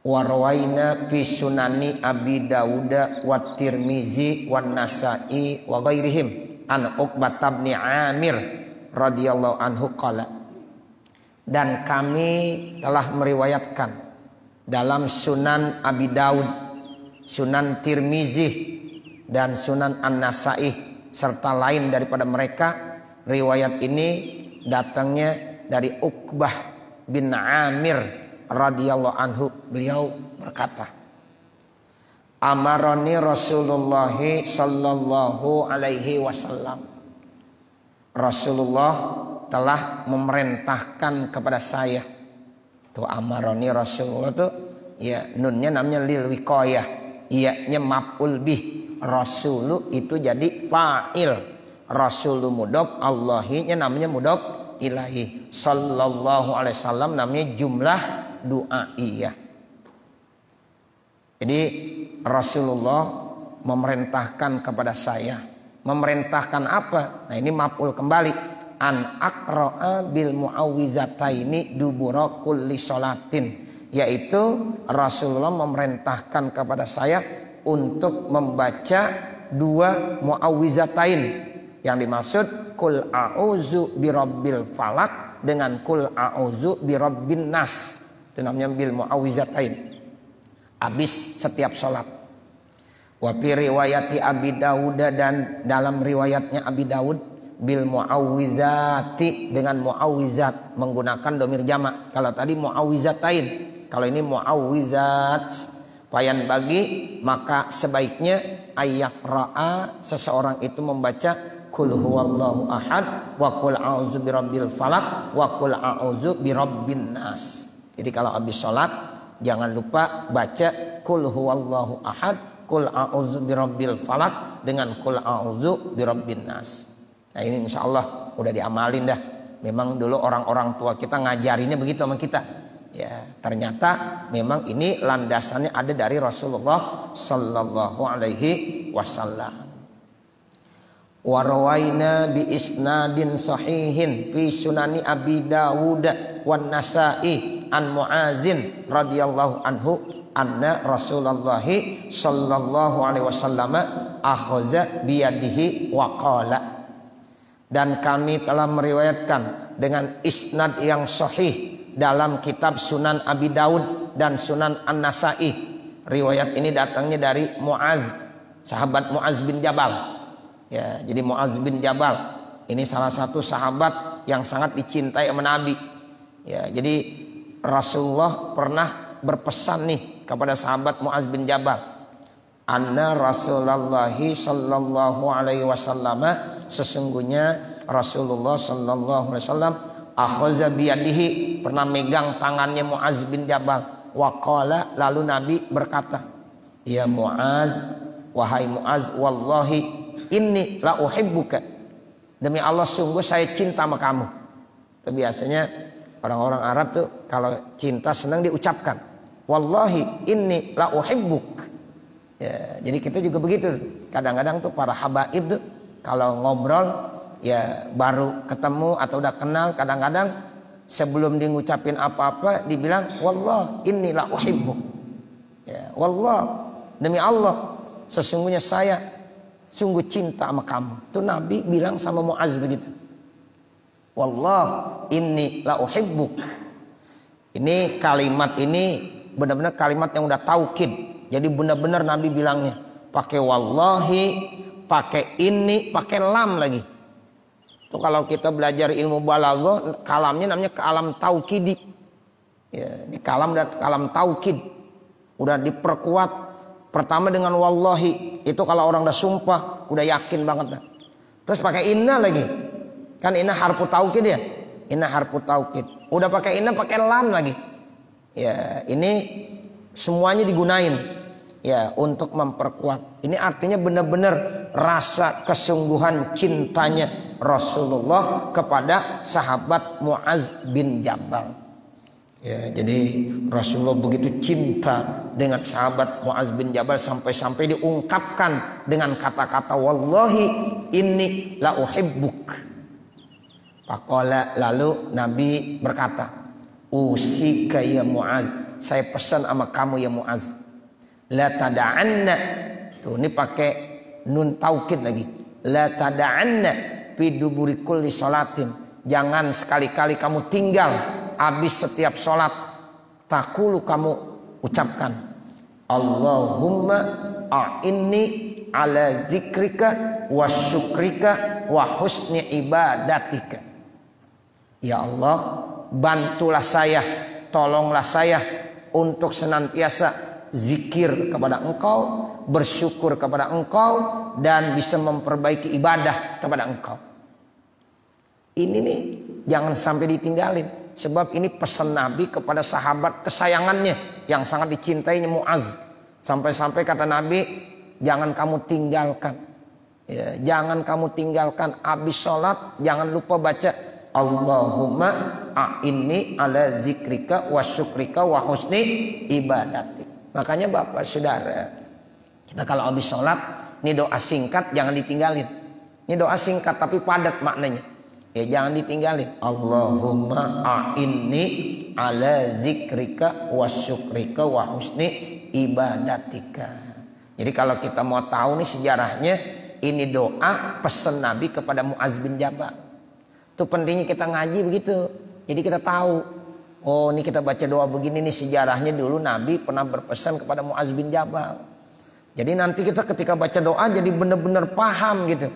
Warwaina fi sunani Abi Dawud wa Tirmizi wa Nasa'i wa ghairihim an Uqbah bin Amir radhiyallahu anhu qala. Dan kami telah meriwayatkan dalam Sunan Abi Daud, Sunan Tirmizi dan Sunan An-Nasa'i serta lain daripada mereka, riwayat ini datangnya dari Uqbah bin Amir radhiyallahu anhu. Beliau berkata, amaroni Rasulullah sallallahu alaihi wasallam. Rasulullah telah memerintahkan kepada saya. Tuh amaroni Rasulullah tuh ya, nunnya namanya lil wiqayah, iya-nya maf'ul bih. Rasulu itu jadi fa'il. Rasulu mudhof, Allahi-nya namanya mudhof ilahi. Sallallahu alaihi wasallam namanya jumlah du'aiyah. Jadi Rasulullah memerintahkan kepada saya. Memerintahkan apa? Nah ini maf'ul kembali. An aqra'a bil mu'awwizataini dubura kulli sholatin. Yaitu Rasulullah memerintahkan kepada saya untuk membaca dua mu'awwizatain. Yang dimaksud kul a'udzu birabbil falak dengan kul a'udzu birabbin nas. Itu namanya bil mu'awwizatain. Habis setiap sholat. Wa fi riwayati Abi Dawud, dan dalam riwayatnya Abi Dawud bil mu'awwizati dengan mu'awwizat menggunakan domir jamak. Kalau tadi mu'awwizatain, kalau ini mu'awwizat. Payan bagi maka sebaiknya ayyaqra'a, seseorang itu membaca kul huwallahu ahad wa kul a'udzu birabbil falak wa kul a'udzu birabbin nas. Jadi kalau habis sholat jangan lupa baca kul huwallahu ahad, kul a'udzu birabbil falak dengan kul a'udzu birabbin nas. Nah ini insya Allah udah diamalin dah. Memang dulu orang-orang tua kita ngajarinnya begitu sama kita. Ya ternyata memang ini landasannya ada dari Rasulullah sallallahu alaihi wasallam. Warawaina bi isnadin sahihin fi sunani Abi Dawud wan Nasa'i an Mu'azin radhiyallahu anhu anna Rasulullah sallallahu alaihi wasallam akhaza biyadihi wa qala. Dan kami telah meriwayatkan dengan isnad yang sahih dalam kitab Sunan Abi Daud dan Sunan An-Nasa'i. Riwayat ini datangnya dari Mu'az, sahabat Mu'az bin Jabal. Ya, jadi Mu'az bin Jabal ini salah satu sahabat yang sangat dicintai oleh Nabi. Ya, jadi Rasulullah pernah berpesan nih kepada sahabat Mu'az bin Jabal. Anna Rasulullah sallallahu alaihi wasallam, sesungguhnya Rasulullah sallallahu alaihi wasallam akhaza biyadihi, pernah megang tangannya Mu'az bin Jabal. Wa qala, lalu Nabi berkata, ya Mu'az, wahai Mu'az, wallahi inni la uhibbuka, demi Allah sungguh saya cinta sama kamu. Itu biasanya orang-orang Arab tuh kalau cinta senang diucapkan, wallahi inni la uhibbuk. Ya, jadi kita juga begitu. Kadang-kadang tuh para habaib tuh kalau ngobrol ya baru ketemu atau udah kenal, kadang-kadang sebelum dia ngucapin apa-apa dibilang wallah inni la uhibbuk. Ya, wallah, demi Allah sesungguhnya saya sungguh cinta sama kamu. Itu Nabi bilang sama Mu'az begitu. Wallah inni la uhibbuk. Ini kalimat ini benar-benar kalimat yang udah taukid. Jadi benar-benar Nabi bilangnya pakai wallahi, pakai ini, pakai lam lagi. Itu kalau kita belajar ilmu balaghah, kalamnya namanya kalam taukidi. Ya, ini kalam dan kalam taukid. Udah diperkuat pertama dengan wallahi. Itu kalau orang udah sumpah, udah yakin banget dah. Terus pakai inna lagi. Kan inna harfu taukid ya. Inna harfu taukid. Udah pakai inna, pakai lam lagi. Ya, ini semuanya digunain ya untuk memperkuat. Ini artinya benar-benar rasa kesungguhan cintanya Rasulullah kepada sahabat Mu'az bin Jabal. Ya, jadi Rasulullah begitu cinta dengan sahabat Mu'az bin Jabal sampai-sampai diungkapkan dengan kata-kata wallahi inni la uhibbuk. Faqala, lalu Nabi berkata, usika ya Mu'az, saya pesan sama kamu ya Muaz, la tada'anna, tuh ini pakai nun taukid lagi, la tada'anna fi duburi kulli sholatin, jangan sekali-kali kamu tinggal habis setiap sholat, takulu kamu ucapkan Allahumma a'inni ala zikrika wa syukrika wa husni ibadatika. Ya Allah, bantulah saya, tolonglah saya untuk senantiasa zikir kepada Engkau, bersyukur kepada Engkau, dan bisa memperbaiki ibadah kepada Engkau. Ini nih jangan sampai ditinggalin, sebab ini pesan Nabi kepada sahabat kesayangannya yang sangat dicintainya Muaz. Sampai-sampai kata Nabi, jangan kamu tinggalkan, ya, jangan kamu tinggalkan habis sholat, jangan lupa baca Allahumma a'inni ala zikrika wa syukrika wa husni ibadatik. Makanya Bapak Saudara, kita kalau habis sholat, ini doa singkat jangan ditinggalin. Ini doa singkat tapi padat maknanya. Ya jangan ditinggalin. Allahumma a'inni ala zikrika wa syukrika wa husni ibadatika. Jadi kalau kita mau tahu nih sejarahnya, ini doa pesan Nabi kepada Muaz bin Jabal. Itu pentingnya kita ngaji begitu. Jadi kita tahu, oh ini kita baca doa begini nih sejarahnya, dulu Nabi pernah berpesan kepada Muaz bin Jabal. Jadi nanti kita ketika baca doa jadi benar-benar paham gitu.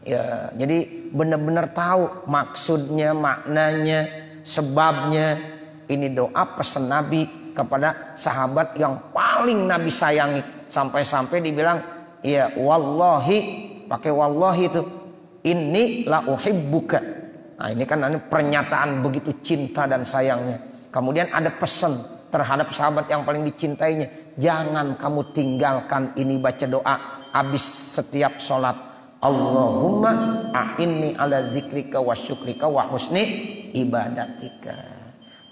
Ya, jadi benar-benar tahu maksudnya, maknanya, sebabnya. Ini doa pesan Nabi kepada sahabat yang paling Nabi sayangi. Sampai-sampai dibilang, ya wallahi, pakai wallahi itu, inni la uhibbuka. Nah ini kan pernyataan begitu cinta dan sayangnya. Kemudian ada pesan terhadap sahabat yang paling dicintainya. Jangan kamu tinggalkan ini baca doa habis setiap sholat. Allahumma a'inni ala zikrika wa syukrika wa husni ibadatika.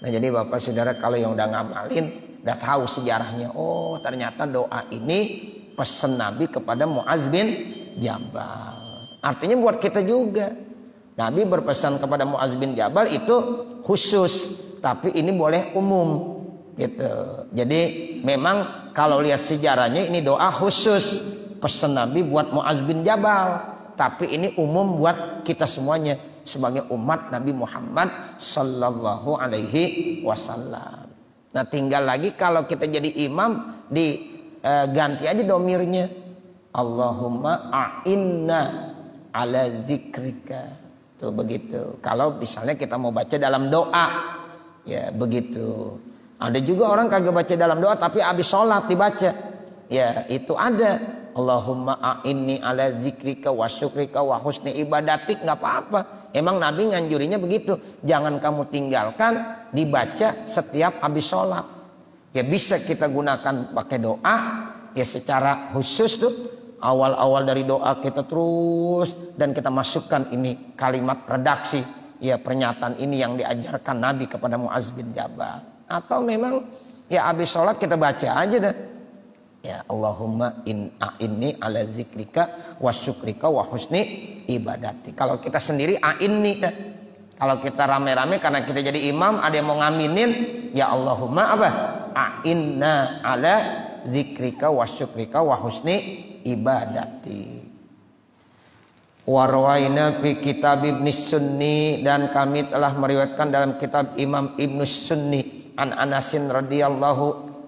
Nah jadi Bapak Saudara kalau yang udah ngamalin, udah tahu sejarahnya. Oh ternyata doa ini pesan Nabi kepada Muaz bin Jabal. Artinya buat kita juga. Nabi berpesan kepada Muaz bin Jabal itu khusus, tapi ini boleh umum gitu. Jadi memang kalau lihat sejarahnya ini doa khusus pesan Nabi buat Muaz bin Jabal, tapi ini umum buat kita semuanya sebagai umat Nabi Muhammad sallallahu alaihi wasallam. Nah tinggal lagi kalau kita jadi imam diganti aja domirnya, Allahumma a'inna ala zikrika. Tuh begitu. Kalau misalnya kita mau baca dalam doa, ya begitu. Ada juga orang kagak baca dalam doa tapi habis sholat dibaca. Ya itu ada. Allahumma a'inni ala zikrika wa syukrika wa husni ibadatik, nggak apa-apa. Emang Nabi nganjurinya begitu. Jangan kamu tinggalkan dibaca setiap habis sholat. Ya bisa kita gunakan pakai doa. Ya secara khusus tuh. Awal-awal dari doa kita terus dan kita masukkan ini kalimat redaksi, ya pernyataan ini yang diajarkan Nabi kepada Muaz bin Jabal. Atau memang ya habis sholat kita baca aja dah. Ya Allahumma a'inni ala zikrika wa syukrika wa husni ibadati. Kalau kita sendiri a'inni dah. Kalau kita rame-rame karena kita jadi imam, ada yang mau ngaminin, ya Allahumma apa? A'inna ala zikrika wa syukrika wa husni ibadati. Warwaina fi kitab Ibn Sunni, dan kami telah meriwayatkan dalam kitab Imam Ibn Sunni an Anasin radhiyallahu,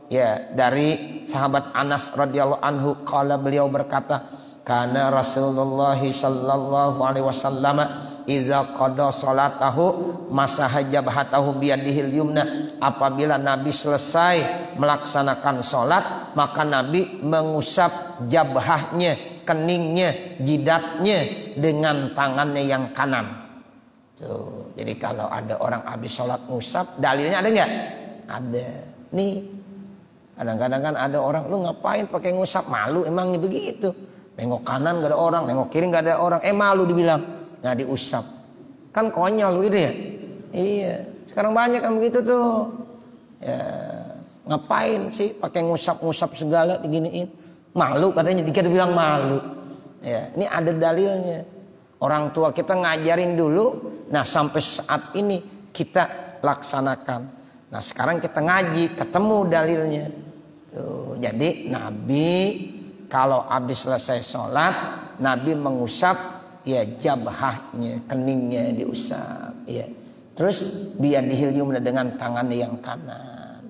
ya dari sahabat Anas radhiyallahu anhu, qala beliau berkata, kana Rasulullah sallallahu alaihi wasallam idza qada salatahu masaha jabhatahu biyadihil yumna. Apabila Nabi selesai melaksanakan salat, maka Nabi mengusap jabhahnya, keningnya, jidatnya dengan tangannya yang kanan. Tuh, jadi kalau ada orang habis salat ngusap, dalilnya ada nggak? Ada. Nih, kadang-kadang kan ada orang, lu ngapain pakai ngusap? Malu emangnya begitu. Nengok kanan gak ada orang, nengok kiri gak ada orang, malu dibilang. Nah diusap, kan konyol gitu ya. Iya, sekarang banyak kan begitu tuh. Ya, ngapain sih pakai ngusap-ngusap segala diginiin? Malu katanya, dikira bilang malu. Ya, ini ada dalilnya. Orang tua kita ngajarin dulu. Nah sampai saat ini kita laksanakan. Nah sekarang kita ngaji, ketemu dalilnya. Tuh, jadi Nabi kalau habis selesai sholat, Nabi mengusap ya jabhahnya, keningnya diusap. Ya. Terus biyadihil yumna dengan tangannya yang kanan.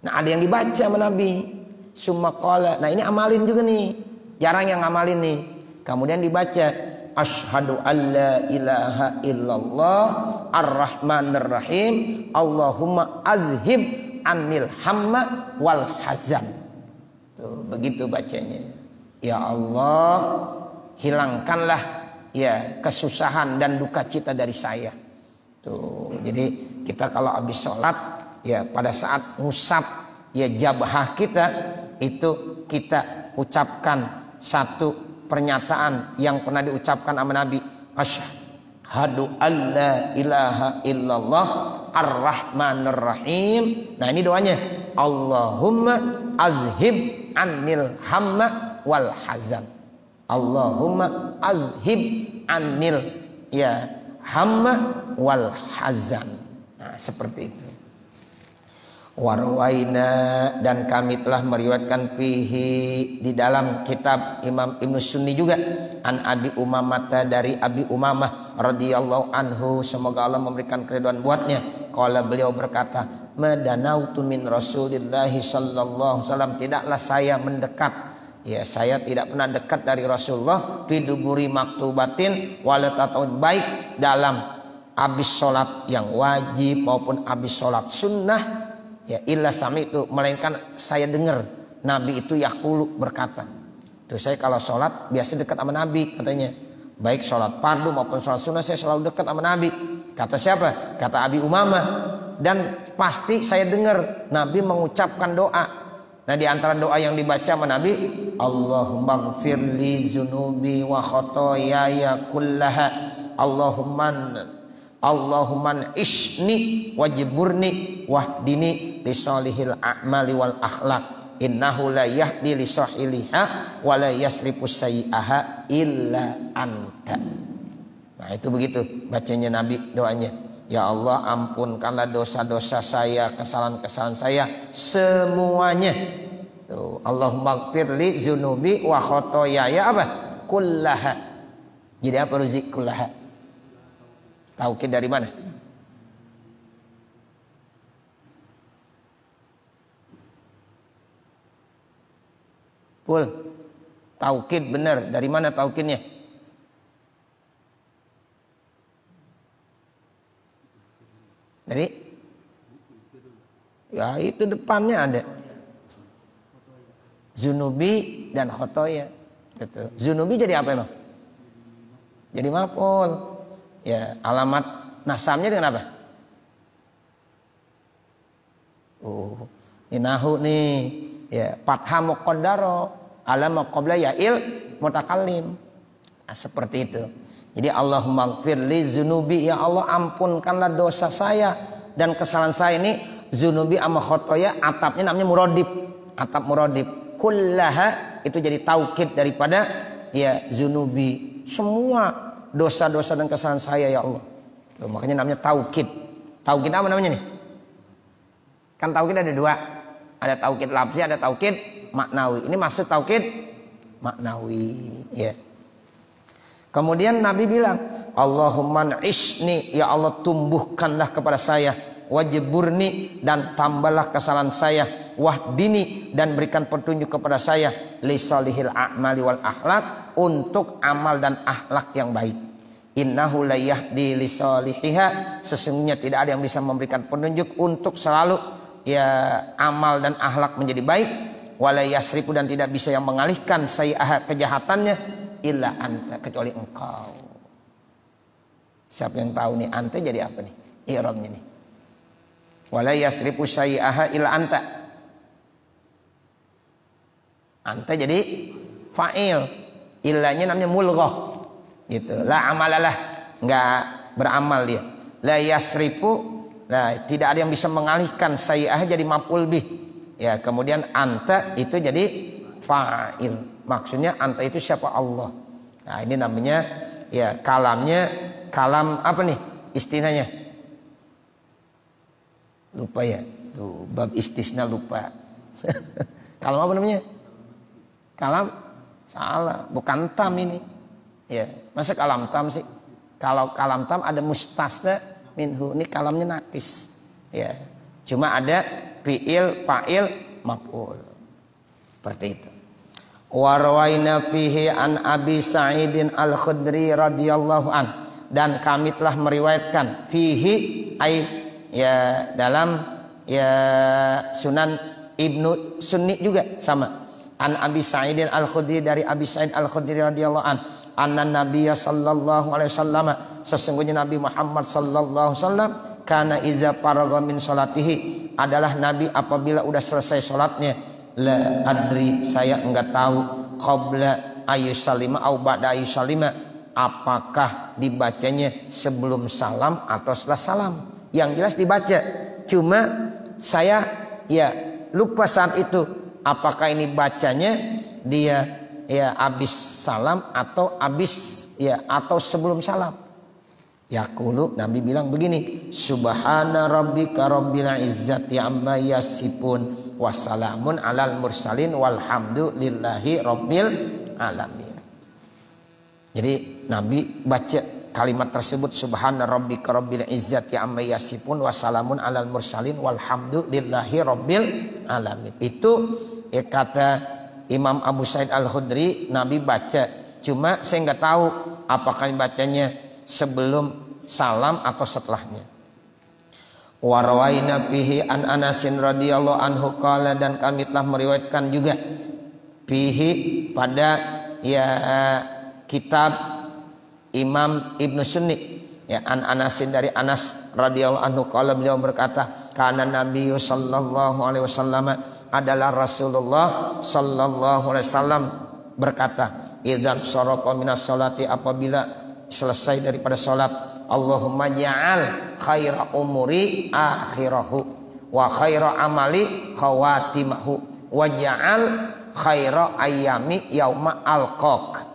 Nah ada yang dibaca sama Nabi. Summa qala. Nah ini amalin juga nih. Jarang yang ngamalin nih. Kemudian dibaca. Asyhadu alla ilaha illallah ar-rahmanir rahim. Allahumma azhib anil hamma wal hazan. Tuh, begitu bacanya. Ya Allah, hilangkanlah ya kesusahan dan duka cita dari saya. Tuh, jadi kita kalau habis sholat ya pada saat ngusap ya jabhah kita itu kita ucapkan satu pernyataan yang pernah diucapkan sama Nabi. Asyhadu alla ilaha illallah ar-rahmanir rahim. Nah ini doanya. Allahumma azhib anil hamma wal hazan. Allahumma azhib anil ya hamma wal hazan. Nah seperti itu. Warwaina dan kami telah meriwayatkan fihi di dalam kitab Imam Ibnu Sunni juga an Abi Umamah dari Abi Umamah radhiyallahu anhu, semoga Allah memberikan keridhaan buatnya. Qala beliau berkata, madanautu min Rasulillahi sallallahu alaihi wasallam, tidaklah saya mendekat, ya saya tidak pernah dekat dari Rasulullah fi duburi maktubatin walatataun, baik dalam habis sholat yang wajib maupun habis sholat sunnah. Ya illa sami itu, melainkan saya dengar Nabi itu yaqulu berkata. Tuh saya kalau sholat biasa dekat sama Nabi katanya. Baik sholat fardu maupun sholat sunnah saya selalu dekat sama Nabi. Kata siapa? Kata Abi Umamah. Dan pasti saya dengar Nabi mengucapkan doa. Nah di antara doa yang dibaca sama Nabi, Allahumma gfirli zunubi wa khotoyaya kullaha. Allahumman isni wajburni wahdini lisolihil a'mali wal akhlaq. Innahu la yahdi li sahiliha wa la yasrifu sayyi'aha illa anta. Nah itu begitu bacanya Nabi doanya. Ya Allah ampunkanlah dosa-dosa saya, kesalahan-kesalahan saya semuanya. Tuh, Allahumma gfirli zunubi wa khotoyaya apa? Kullaha. Jadi apa ruzik kullaha? Taukid dari mana? Pul, taukid benar. Dari mana taukidnya? Dari? Ya itu depannya ada. Zunubi dan khotoya. Gitu. Zunubi jadi apa emang? Jadi maf'ul. Ya, alamat nasamnya dengan apa? Ini nahu nih. Ya, fathah muqaddaro alama qabla ya'il mutakallim. Nah, seperti itu. Jadi Allahumma gfirli zunubi, ya Allah ampunkanlah dosa saya dan kesalahan saya ini. Zunubi ama khotoya, atapnya namanya muradib. Atap muradib. Kullaha itu jadi taukid daripada ya zunubi. Semua dosa-dosa dan kesalahan saya ya Allah. Tuh, makanya namanya taukid. Taukid apa namanya nih? Kan taukid ada dua. Ada taukid lafzi, ada taukid maknawi. Ini maksud taukid maknawi. Ya. Kemudian Nabi bilang, Allahumma isni, ya Allah tumbuhkanlah kepada saya, wajburni dan tambahlah kesalahan saya, wahdini dan berikan petunjuk kepada saya, lisalihil a'mali wal akhlaq, untuk amal dan akhlak yang baik. Innahu la yahdi lisalihiha, sesungguhnya tidak ada yang bisa memberikan petunjuk untuk selalu ya amal dan akhlak menjadi baik. Wala yasrifu dan tidak bisa yang mengalihkan sayyi'ah kejahatannya illa anta, kecuali engkau. Siapa yang tahu nih anta jadi apa nih i'rabnya nih? Wala yasrifu sayyi'ah illa anta. Anta jadi fa'il. Illanya namanya mulghah gitu. La amalalah, enggak beramal dia. La yasrifu, nah tidak ada yang bisa mengalihkan sayyi'ah jadi maf'ul bih. Ya, kemudian anta itu jadi fa'il. Maksudnya anta itu siapa? Allah. Nah, ini namanya ya kalamnya, kalam apa nih istilahnya? Lupa ya. Tuh, bab istisna lupa. Kalam apa namanya? Kalam salah, bukan tam ini. Ya, masa kalam tam sih? Kalau kalam tam ada mustasna minhu, ini kalamnya nakis. Ya, cuma ada fi'il, fa'il, maf'ul. Seperti itu. Wa rawaina fihi an Abi Sa'idin Al-Khudri radhiyallahu an, dan kami telah meriwayatkan fihi ai ya dalam ya Sunan Ibnu Sunni juga sama. An Abi Sa'idin Al-Khudri, dari Abi Sa'id Al-Khudri radhiyallahu an, anna Nabiyya sallallahu alaihi wasallam, sesungguhnya Nabi Muhammad sallallahu alaihi wasallam, kana iza faragha min salatihi, adalah Nabi apabila udah selesai salatnya, la adri, saya enggak tahu, qabla ayyusalima au ba'da ayyusalima, apakah dibacanya sebelum salam atau setelah salam. Yang jelas dibaca, cuma saya ya lupa saat itu apakah ini bacanya dia ya abis salam atau abis ya atau sebelum salam. Yaqulu, Nabi bilang begini, subhana rabbika rabbil izzati amma yasifun wassalamun alal mursalin walhamdulillahi rabbil alamin. Jadi Nabi baca kalimat tersebut, subhana rabbika rabbil izzati amma yasifun wassalamun alal mursalin walhamdulillahi rabbil alamin. Itu ya kata Imam Abu Sa'id Al-Khudri, Nabi baca, cuma saya nggak tahu apakah bacanya sebelum salam atau setelahnya. Wa rawaina fihi an Anasin radhiyallahu anhu qala, dan kami telah meriwayatkan juga fihi pada ya kitab Imam Ibnu Sunni ya an Anasin, dari Anas radhiyallahu anhu qala, beliau berkata, kana Nabi sallallahu alaihi wasallam, adalah Rasulullah sallallahu alaihi wasallam berkata, idzan saraqa minas sholati, apabila selesai daripada salat, Allahumma ja'al khaira umuri akhirahu wa khaira amali khawatimahu wa ja'al khaira ayyami yauma alqaq.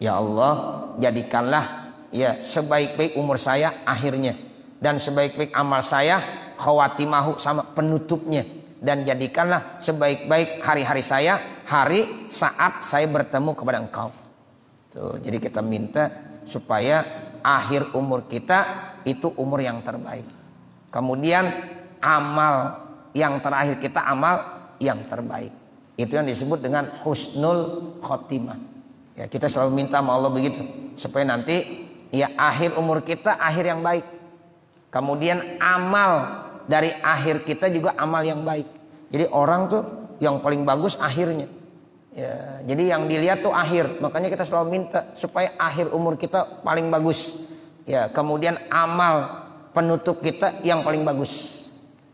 Ya Allah, jadikanlah ya sebaik-baik umur saya akhirnya, dan sebaik-baik amal saya khawatimahu, sama penutupnya, dan jadikanlah sebaik-baik hari-hari saya hari saat saya bertemu kepada Engkau. Tuh, jadi kita minta supaya akhir umur kita itu umur yang terbaik. Kemudian amal yang terakhir kita amal yang terbaik. Itu yang disebut dengan husnul khotimah. Ya, kita selalu minta sama Allah begitu, supaya nanti ya akhir umur kita akhir yang baik. Kemudian amal dari akhir kita juga amal yang baik. Jadi orang tuh yang paling bagus akhirnya. Ya, jadi yang dilihat tuh akhir. Makanya kita selalu minta supaya akhir umur kita paling bagus. Ya, kemudian amal penutup kita yang paling bagus.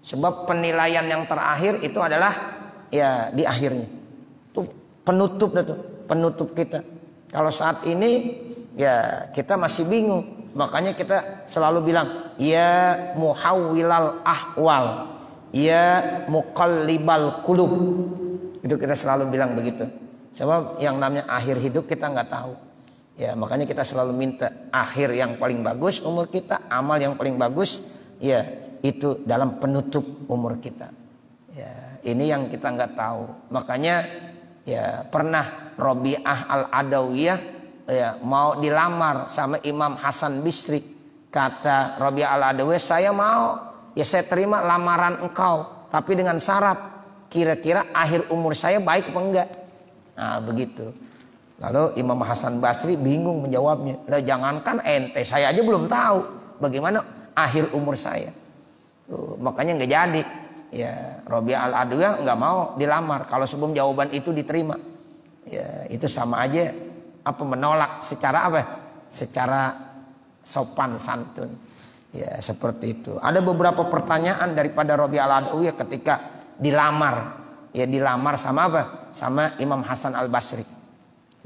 Sebab penilaian yang terakhir itu adalah ya di akhirnya. Tuh penutup tuh, penutup kita. Kalau saat ini ya kita masih bingung. Makanya kita selalu bilang, ya muhawwilal ahwal, ya muqallibal qulub. Itu kita selalu bilang begitu. Sebab yang namanya akhir hidup kita nggak tahu. Ya, makanya kita selalu minta akhir yang paling bagus umur kita, amal yang paling bagus ya itu dalam penutup umur kita. Ya, ini yang kita nggak tahu. Makanya ya pernah Rabi'ah Al-Adawiyah ya mau dilamar sama Imam Hasan Bisri. Kata Rabi'ah Al-Adawiyah, saya mau, ya saya terima lamaran engkau, tapi dengan syarat kira-kira akhir umur saya baik apa enggak. Nah begitu. Lalu Imam Hasan Basri bingung menjawabnya. Lah jangankan ente, saya aja belum tahu bagaimana akhir umur saya. Tuh, makanya nggak jadi. Ya Rabi'ah Al-Adawiyah nggak mau dilamar kalau sebelum jawaban itu diterima. Ya itu sama aja apa menolak secara apa? Secara sopan santun. Ya seperti itu. Ada beberapa pertanyaan daripada Rabi'ah Al-Adawiyah ketika dilamar. Ya dilamar sama apa? Sama Imam Hasan Al-Basri.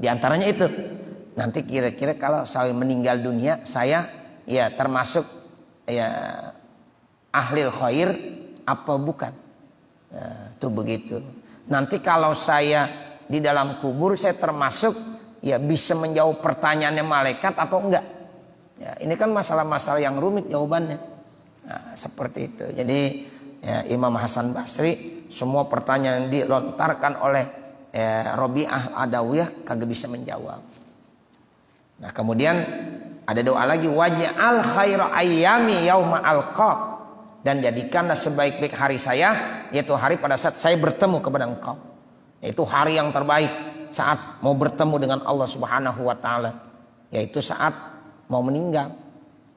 Di antaranya itu. Nanti kira-kira kalau saya meninggal dunia, saya ya termasuk ya ahlil khair apa bukan? Nah, itu begitu. Nanti kalau saya di dalam kubur, saya termasuk ya bisa menjawab pertanyaannya malaikat atau enggak? Ya, ini kan masalah-masalah yang rumit jawabannya. Nah, seperti itu. Jadi ya, Imam Hasan Basri, semua pertanyaan yang dilontarkan oleh Rabi'ah Adawiyah kagak bisa menjawab. Nah kemudian ada doa lagi, waj'al khaira ayyami yauma alqa, dan jadikanlah sebaik-baik hari saya, yaitu hari pada saat saya bertemu kepada engkau. Yaitu hari yang terbaik saat mau bertemu dengan Allah Subhanahu wa taala, yaitu saat mau meninggal.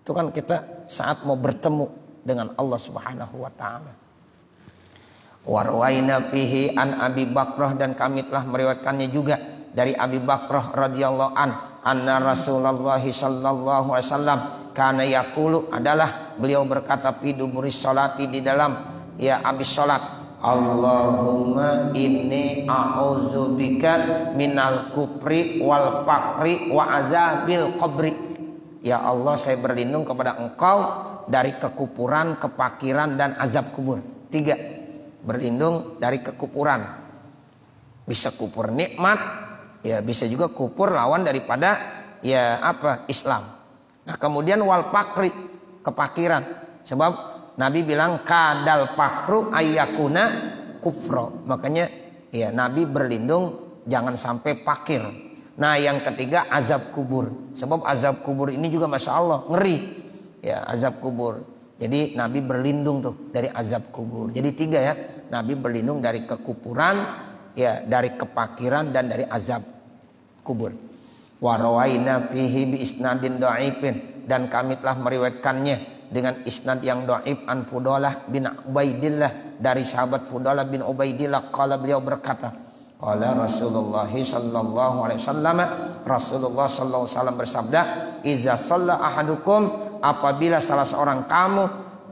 Itu kan kita saat mau bertemu dengan Allah Subhanahu wa taala. Warwaina fihi an Abi Bakrah, dan kami telah meriwayatkannya juga dari Abi Bakrah radhiyallahu anna Rasulullah sallallahu alaihi wasallam kana yaqulu, adalah beliau berkata fi duburis salati, di dalam ya habis salat, Allahumma inni a'udzubika minal kufri wal faqri wa azabil qabri. Ya Allah, saya berlindung kepada engkau dari kekufuran, kefakiran, dan azab kubur. 3, berlindung dari kekufuran. Bisa kufur nikmat, ya bisa juga kufur lawan daripada ya apa, Islam. Nah kemudian wal faqri, kefakiran. Sebab Nabi bilang kadal fakru ayyakuna kufro. Makanya ya Nabi berlindung jangan sampai fakir. Nah yang ketiga azab kubur. Sebab azab kubur ini juga Masya Allah ngeri. Ya azab kubur. Jadi Nabi berlindung tuh dari azab kubur. Jadi 3 ya. Nabi berlindung dari kekufuran, ya dari kefakiran, dan dari azab kubur. Wa rawaina fihi bi isnadin dhaifin, dan kami telah meriwayatkannya dengan isnad yang dhaif an Fudalah bin Ubaidillah, dari sahabat Fudalah bin Ubaidillah, qala, beliau berkata, qala Rasulullah sallallahu alaihi wasallam, Rasulullah sallallahu alaihi wasallam bersabda, iza shalla ahadukum, apabila salah seorang kamu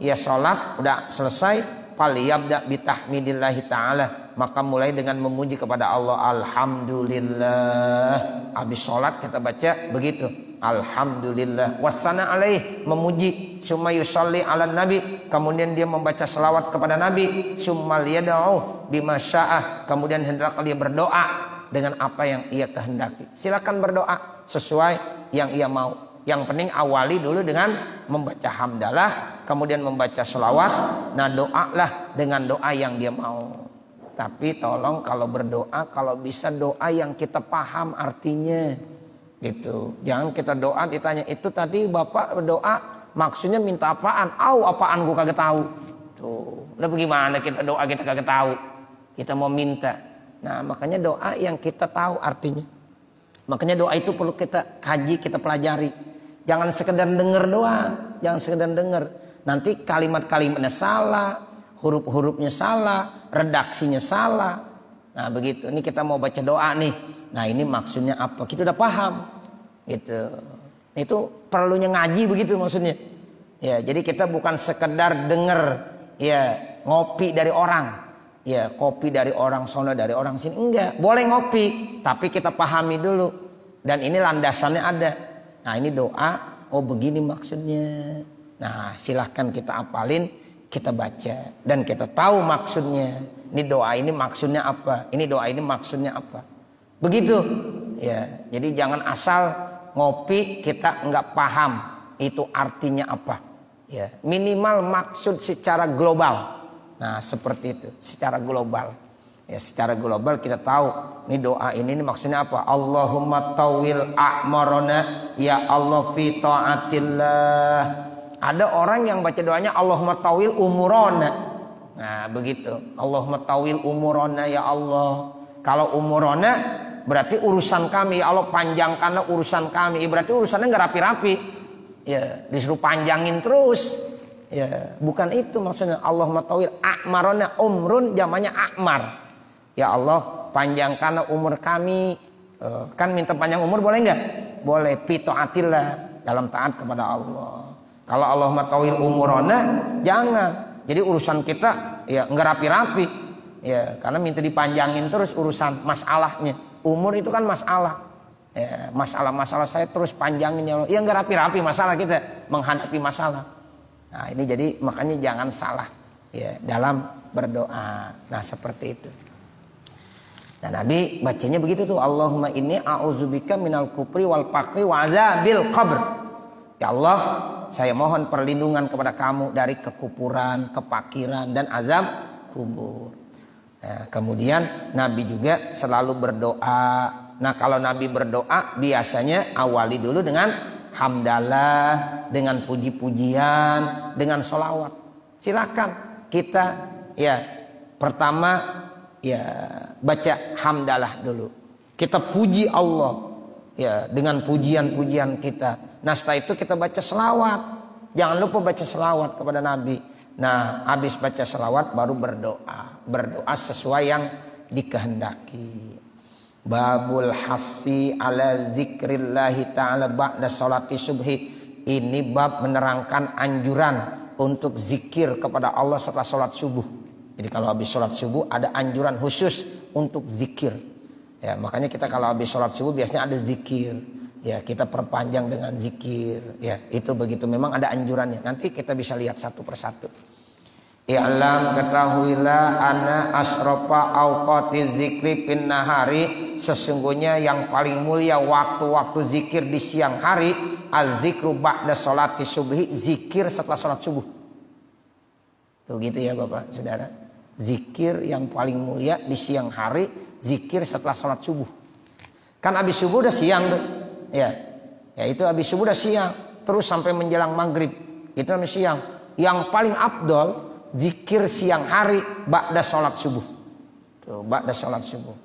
ya salat udah selesai, falyabda bitahmidillahi ta'ala, maka mulai dengan memuji kepada Allah. Alhamdulillah. Habis sholat kita baca begitu, Alhamdulillah. Wassana alaih, memuji. Summa yusalli ala nabi, kemudian dia membaca selawat kepada Nabi. Summa liyada'u bima sya'ah, kemudian hendaklah dia berdoa dengan apa yang ia kehendaki. Silakan berdoa sesuai yang ia mau. Yang penting awali dulu dengan membaca hamdalah, kemudian membaca selawat. Nah doalah dengan doa yang dia mau. Tapi tolong kalau berdoa, kalau bisa doa yang kita paham artinya gitu. Jangan kita doa ditanya, itu tadi Bapak berdoa maksudnya minta apaan? Apaan gua kagak tahu. Tuh, lah bagaimana kita doa kita kagak tahu? Kita mau minta. Nah makanya doa yang kita tahu artinya. Makanya doa itu perlu kita kaji, kita pelajari. Jangan sekedar dengar doang, jangan sekedar dengar. Nanti kalimat-kalimatnya salah, huruf-hurufnya salah, redaksinya salah. Nah begitu. Ini kita mau baca doa nih. Nah ini maksudnya apa? Kita udah paham. Gitu. Itu perlunya ngaji begitu maksudnya. Ya, jadi kita bukan sekedar dengar, ya ngopi dari orang. Ya kopi dari orang sono, dari orang sini. Enggak, boleh ngopi, tapi kita pahami dulu. Dan ini landasannya ada. Nah ini doa, oh begini maksudnya. Nah silahkan kita apalin, kita baca. Dan kita tahu maksudnya. Ini doa ini maksudnya apa. Ini doa ini maksudnya apa. Begitu. Ya, jadi jangan asal ngopi kita nggak paham itu artinya apa. Ya, minimal maksud secara global. Nah seperti itu, secara global. Ya secara global kita tahu ini doa ini maksudnya apa. Allahumma tawil a'marona, ya Allah fi ta'atillah. Ada orang yang baca doanya Allahumma tawil umurona. Nah begitu, Allahumma tawil umurona ya Allah. Kalau umurona berarti urusan kami, ya Allah panjangkanlah urusan kami. Berarti urusannya nggak rapi-rapi. Ya disuruh panjangin terus. Ya bukan itu maksudnya. Allahumma tawil a'marona, umrun jamannya a'mar. Ya Allah panjangkanlah umur kami. Kan minta panjang umur boleh nggak? Boleh, fita'atillah, dalam taat kepada Allah. Kalau Allahumma tawil umurona jangan. Jadi urusan kita ya nggak rapi-rapi. Ya karena minta dipanjangin terus urusan masalahnya. Umur itu kan masalah. Ya, masalah-masalah saya terus panjangin ya Allah. Ya nggak rapi-rapi masalah kita menghadapi masalah. Nah ini jadi makanya jangan salah ya dalam berdoa. Nah seperti itu. Dan Nabi bacanya begitu tuh, Allahumma inni a'udzubika minal kufri wal faqri wa azabil qabr. Ya Allah, saya mohon perlindungan kepada kamu dari kekufuran, kepakiran, dan azab kubur. Nah, kemudian Nabi juga selalu berdoa. Nah, kalau Nabi berdoa biasanya awali dulu dengan hamdalah, dengan puji-pujian, dengan sholawat. Silakan kita ya pertama ya baca hamdalah dulu. Kita puji Allah ya dengan pujian-pujian kita. Nah, setelah itu kita baca selawat. Jangan lupa baca selawat kepada Nabi. Nah, habis baca selawat baru berdoa. Berdoa sesuai yang dikehendaki. Babul hassi ala zikrillahi ta'ala ba'da sholati subhi. Ini bab menerangkan anjuran untuk zikir kepada Allah setelah sholat subuh. Jadi kalau habis sholat subuh ada anjuran khusus untuk zikir. Ya, makanya kita kalau habis sholat subuh biasanya ada zikir. Ya, kita perpanjang dengan zikir. Ya, itu begitu, memang ada anjurannya. Nanti kita bisa lihat satu persatu. I'lam, ketahuilah ana asrofa awqati zikri fin nahari, sesungguhnya yang paling mulia waktu-waktu zikir di siang hari, al-zikru ba'da sholati subhi, zikir setelah sholat subuh. Tuh gitu ya Bapak Saudara. Zikir yang paling mulia di siang hari, zikir setelah sholat subuh. Kan habis subuh udah siang tuh. Ya itu habis subuh udah siang, terus sampai menjelang maghrib itu namanya siang. Yang paling afdol zikir siang hari ba'da sholat subuh. Tuh, ba'da sholat subuh.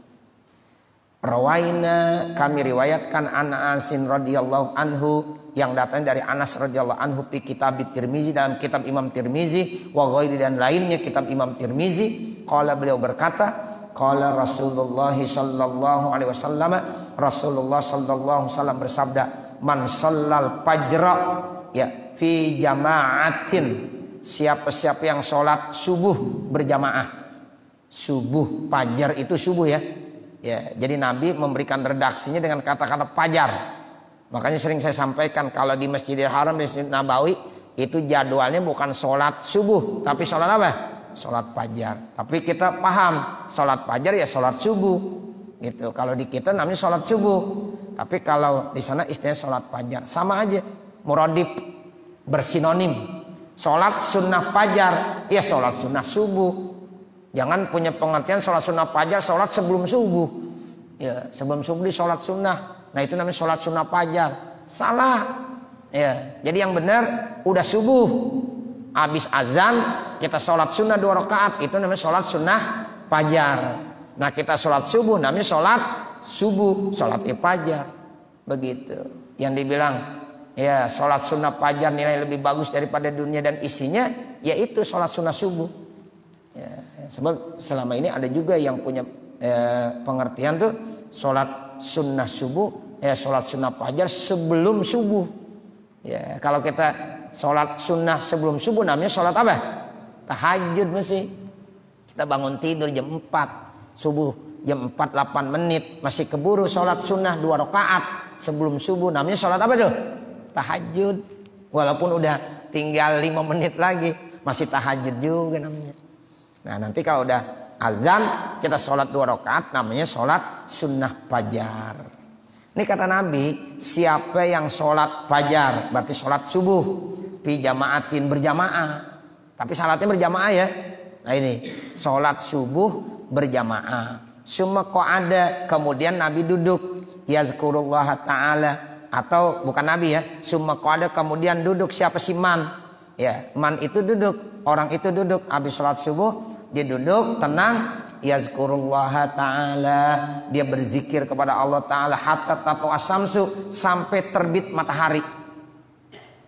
Rawaina, kami riwayatkan Anasin radhiyallahu anhu, yang datang dari Anas radhiyallahu anhu fi kitab Tirmizi, dalam kitab Imam Tirmizi, wa ghairi, dan lainnya kitab Imam Tirmizi. Qala, beliau berkata, qala Rasulullah sallallahu alaihi wasallam, Rasulullah sallallahu alaihi wasallam bersabda, man shallal fajra ya fi jama'atin, siapa-siapa yang sholat subuh berjamaah. Subuh, fajar itu subuh ya. Ya, jadi Nabi memberikan redaksinya dengan kata-kata fajar. Makanya sering saya sampaikan kalau di Masjidil Haram, di Masjid Nabawi itu jadwalnya bukan sholat subuh, tapi sholat apa? Sholat fajar. Tapi kita paham sholat fajar ya sholat subuh gitu. Kalau di kita namanya sholat subuh, tapi kalau di sana istilahnya sholat fajar. Sama aja, muradif, bersinonim. Sholat sunnah fajar ya sholat sunnah subuh. Jangan punya pengertian sholat sunnah fajar sholat sebelum subuh. Ya, sebelum subuh di sholat sunnah. Nah itu namanya sholat sunnah fajar. Salah. Ya, jadi yang benar udah subuh, habis azan kita sholat sunnah 2 rakaat, itu namanya sholat sunnah fajar. Nah kita sholat subuh namanya sholat subuh, sholat fajar. Begitu. Yang dibilang ya sholat sunnah fajar nilai lebih bagus daripada dunia dan isinya, yaitu sholat sunnah subuh. Ya, sebab selama ini ada juga yang punya pengertian tuh sholat sunnah subuh, sholat sunnah fajar sebelum subuh. Ya, kalau kita sholat sunnah sebelum subuh namanya sholat apa? Tahajud mesti. Kita bangun tidur jam 4 subuh, jam 4 8 menit masih keburu sholat sunnah 2 rakaat sebelum subuh, namanya sholat apa tuh? Tahajud. Walaupun udah tinggal 5 menit lagi masih tahajud juga namanya. Nah nanti kalau udah azan kita sholat 2 rakaat namanya sholat sunnah fajar. Ini kata Nabi, siapa yang sholat fajar berarti sholat subuh fi jama'atin, berjamaah. Tapi salatnya berjamaah ya. Nah ini sholat subuh berjamaah. Summa qa'ada, kemudian Nabi duduk, yazkurullah ta'ala, atau bukan Nabi ya, summa qa'ada, kemudian duduk. Siapa si man? Ya, man itu duduk, orang itu duduk habis sholat subuh. Dia duduk tenang, yazkurullah ta'ala, dia berzikir kepada Allah ta'ala hatta tatlu asyamsu, sampai terbit matahari.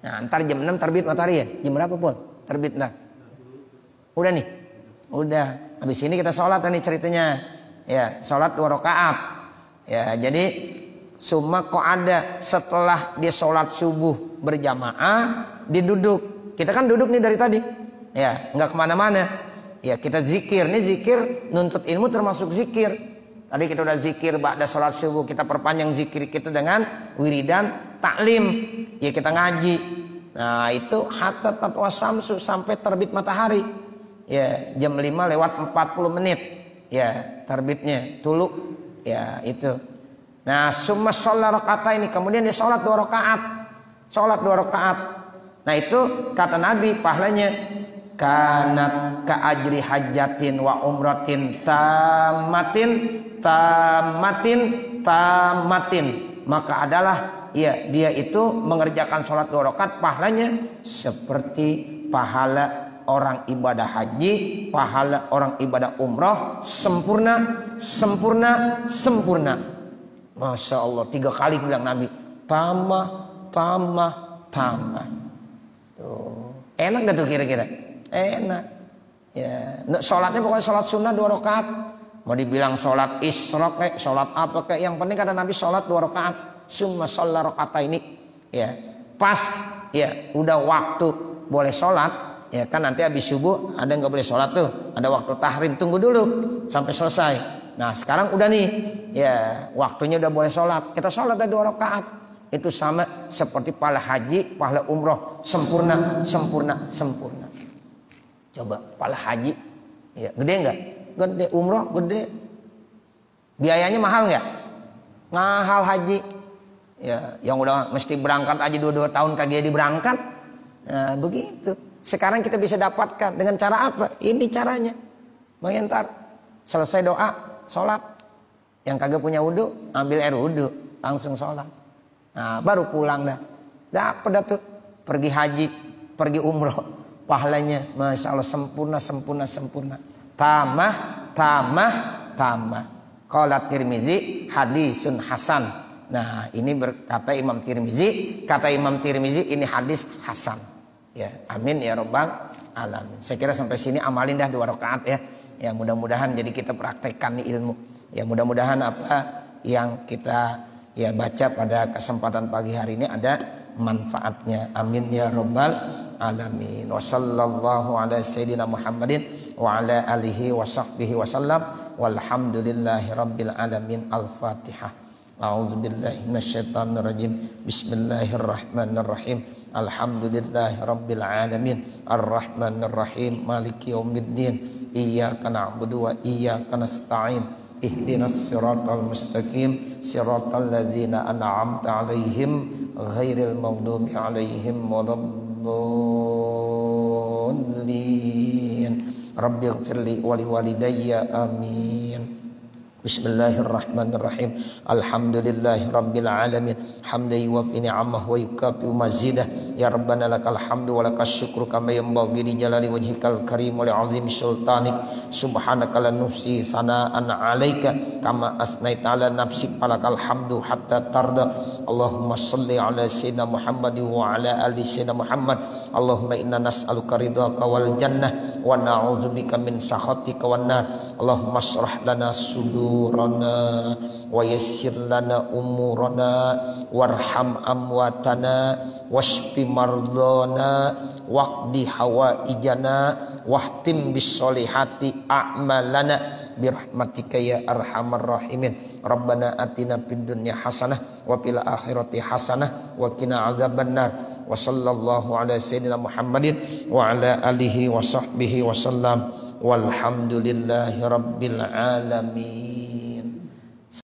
Nah ntar jam 6 terbit matahari ya. Jam berapa pun terbit ntar? Udah nih, udah. Habis ini kita sholat nih ceritanya. Ya, sholat 2 rakaat. Ya, jadi summa qa'ada, setelah dia sholat subuh berjamaah, dia duduk. Kita kan duduk nih dari tadi. Ya, nggak kemana-mana. Ya kita zikir, nih zikir nuntut ilmu termasuk zikir. Tadi kita udah zikir ba'da sholat subuh, kita perpanjang zikir kita dengan wiridan taklim. Ya kita ngaji. Nah itu hatta tatwa samsu, sampai terbit matahari. Ya jam 5 lewat 40 menit. Ya terbitnya tulu. Ya itu. Nah summa sholat rakaat ini, kemudian dia sholat 2 rakaat. Sholat 2 rakaat. Nah itu kata Nabi pahalanya kanat ka ajri hajatin wa umratin tamatin tamatin tamatin, maka adalah ya dia itu mengerjakan sholat 2 rakaat pahalanya seperti pahala orang ibadah haji, pahala orang ibadah umrah sempurna sempurna sempurna. Masya Allah, 3 kali bilang Nabi tambah tambah tambah. Tuh. Enak gak tuh kira-kira? Enak ya. Sholatnya pokoknya sholat sunnah 2 rakaat. Mau dibilang sholat isyraq kayak sholat apa kayak, yang penting kata Nabi sholat 2 rakaat. Summa sholla rakaat ini ya pas ya udah waktu boleh sholat ya kan, nanti habis subuh ada nggak boleh sholat tuh, ada waktu tahrim, tunggu dulu sampai selesai. Nah sekarang udah nih ya waktunya udah boleh sholat, kita sholat ada 2 rakaat. Itu sama seperti pahala haji, pahala umroh sempurna sempurna sempurna. Coba pahala haji ya gede nggak? Gede. Umroh gede. Biayanya mahal nggak? Mahal haji ya, yang udah mesti berangkat aja 2 tahun kagak jadi berangkat. Nah begitu. Sekarang kita bisa dapatkan dengan cara apa? Ini caranya. Mengentar selesai doa sholat, yang kagak punya wudu ambil air wudu langsung sholat. Nah baru pulang dah, dapat dah tuh pergi haji, pergi umroh, pahalanya masya Allah sempurna sempurna sempurna. Tamah tamah tamah. Qala Tirmizi hadisun hasan. Nah ini berkata Imam Tirmizi, kata Imam Tirmizi ini hadis hasan. Ya amin ya robbal alamin. Saya kira sampai sini amalin dah 2 rakaat ya. Ya mudah-mudahan jadi kita praktekkan nih ilmu. Ya mudah-mudahan apa yang kita ya baca pada kesempatan pagi hari ini ada manfaatnya. Amin ya robbal alamin. Wa sallallahu ala sayyidina Muhammadin wa ala alihi wa sahbihi wa sallam. Walhamdulillahi rabbil alamin. Al-Fatihah. A'udzubillahi minasyaitonir rajim. Bismillahirrahmanirrahim. Alhamdulillahi rabbil alamin. Arrahmanir rahim. Maliki yaumiddin. Iyyaka na'budu wa iyyaka nasta'in. Ihdinas siratal mustaqim. Siratal ladzina an'amta 'alaihim ghairil maghdubi 'alaihim waladdallin. Rabbighfirli wa liwalidayya amin. Bismillahirrahmanirrahim. Alhamdulillahi rabbil alamin. Hamdan yuwaffi ni'amahu wa yukafi'u mazidah. Ya Rabbana lakal hamdu wa lakas syukru kama yanbaghi li jalali wajhikal karim wa li'azimi sultanik. Subhanaka la nuhsi sana'an 'alaika kama asnaita 'ala nafsik, falakal hamdu hatta tarda. Allahumma shalli 'ala sayyidina Muhammad wa 'ala ali sayyidina Muhammad. Allahumma inna nas'aluka ridhaka wal jannah wa na'udzubika min sakhatika wan nar. Allahumma shrah lana sudur wa yassir lana umurana warham amwatana washfi mardana waqdi hawaijana wahtim bisolihati a'malana birahmatika ya arhamar rahimin. Rabbana atina fid dunya hasanah wa fil akhirati hasanah wa qina adzabannar. Wa sallallahu ala sayyidina Muhammadin wa ala alihi wa sahbihi wa sallam. Walhamdulillahi rabbil alamin.